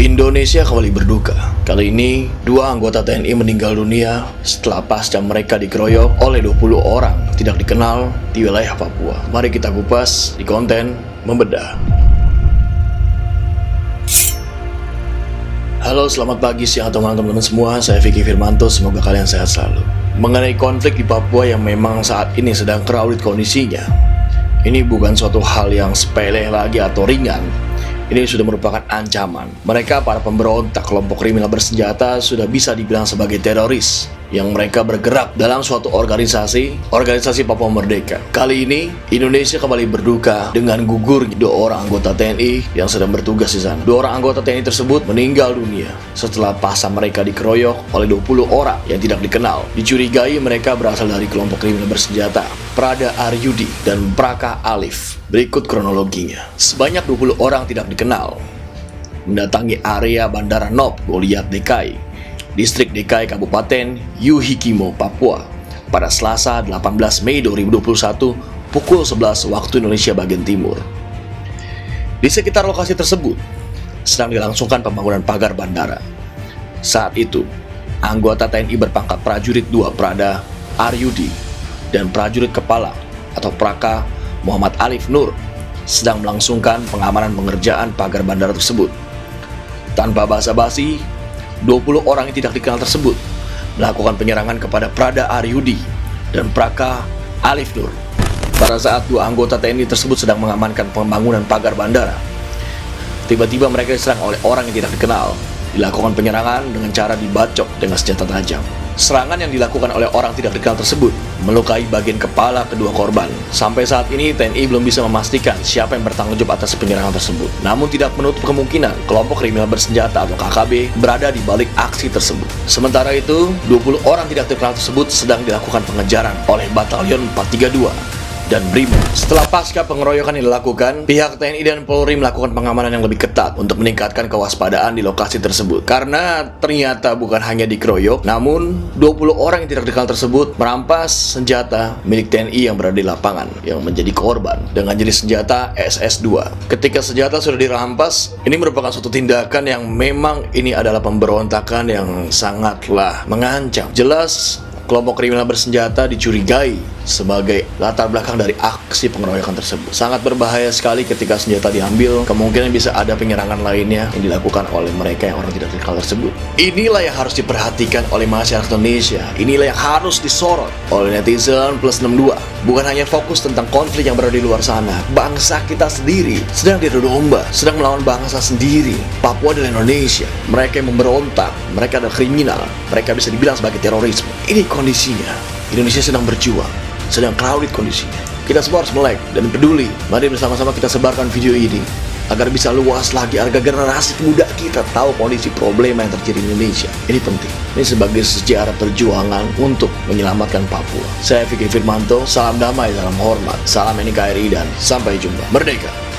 Indonesia kembali berduka. Kali ini, 2 anggota TNI meninggal dunia setelah pasca mereka dikeroyok oleh 20 orang tidak dikenal di wilayah Papua. Mari kita kupas di konten Membedah. Halo, selamat pagi, siang, atau malam teman-teman semua. Saya Vicky Firmanto, semoga kalian sehat selalu. Mengenai konflik di Papua yang memang saat ini sedang crowded kondisinya, ini bukan suatu hal yang sepele lagi atau ringan. Ini sudah merupakan ancaman. Mereka, para pemberontak kelompok kriminal bersenjata, sudah bisa dibilang sebagai teroris yang mereka bergerak dalam suatu organisasi Papua Merdeka. Kali ini, Indonesia kembali berduka dengan gugur 2 orang anggota TNI yang sedang bertugas di sana. 2 orang anggota TNI tersebut meninggal dunia setelah pasca mereka dikeroyok oleh 20 orang yang tidak dikenal. Dicurigai mereka berasal dari kelompok kriminal bersenjata Prada Aryudi dan Praka Alif. Berikut kronologinya. Sebanyak 20 orang tidak dikenal mendatangi area Bandara Nop Goliat DKI, Distrik DKI Kabupaten Yuhikimo, Papua pada Selasa 18 Mei 2021 pukul 11 waktu Indonesia bagian timur. Di sekitar lokasi tersebut sedang dilangsungkan pembangunan pagar bandara. Saat itu, anggota TNI berpangkat prajurit 2 Prada Aryudi dan prajurit kepala atau Praka Muhammad Alif Nur sedang melangsungkan pengamanan pengerjaan pagar bandara tersebut. Tanpa basa-basi, 20 orang yang tidak dikenal tersebut melakukan penyerangan kepada Prada Aryudi dan Praka Alif Nur. Pada saat 2 anggota TNI tersebut sedang mengamankan pembangunan pagar bandara, tiba-tiba mereka diserang oleh orang yang tidak dikenal. Dilakukan penyerangan dengan cara dibacok dengan senjata tajam. Serangan yang dilakukan oleh orang tidak dikenal tersebut melukai bagian kepala kedua korban. Sampai saat ini TNI belum bisa memastikan siapa yang bertanggung jawab atas penyerangan tersebut. Namun tidak menutup kemungkinan kelompok kriminal bersenjata atau KKB berada di balik aksi tersebut. Sementara itu, 20 orang tidak dikenal tersebut sedang dilakukan pengejaran oleh Batalion 432 dan BRIMOB. Setelah pasca pengeroyokan yang dilakukan, pihak TNI dan Polri melakukan pengamanan yang lebih ketat untuk meningkatkan kewaspadaan di lokasi tersebut. Karena ternyata bukan hanya dikeroyok, namun 20 orang yang tidak dikenal tersebut merampas senjata milik TNI yang berada di lapangan yang menjadi korban dengan jenis senjata SS2. Ketika senjata sudah dirampas, ini merupakan suatu tindakan yang memang ini adalah pemberontakan yang sangatlah mengancam. Jelas kelompok kriminal bersenjata dicurigai sebagai latar belakang dari aksi pengeroyokan tersebut. Sangat berbahaya sekali ketika senjata diambil. Kemungkinan bisa ada penyerangan lainnya yang dilakukan oleh mereka yang orang tidak dikenal tersebut. Inilah yang harus diperhatikan oleh masyarakat Indonesia. Inilah yang harus disorot oleh netizen plus 62. Bukan hanya fokus tentang konflik yang berada di luar sana. Bangsa kita sendiri sedang diadu domba, sedang melawan bangsa sendiri. Papua adalah Indonesia. Mereka yang memberontak, mereka adalah kriminal. Mereka bisa dibilang sebagai terorisme. Ini kondisinya. Indonesia sedang berjuang, sedang crowded kondisinya. Kita semua harus melek dan peduli. Mari bersama-sama kita sebarkan video ini agar bisa luas lagi, agar generasi muda kita tahu kondisi problema yang terjadi di Indonesia. Ini penting. Ini sebagai sejarah perjuangan untuk menyelamatkan Papua. Saya Vicky Firmanto, salam damai, salam hormat, salam NKRI, dan sampai jumpa. Merdeka!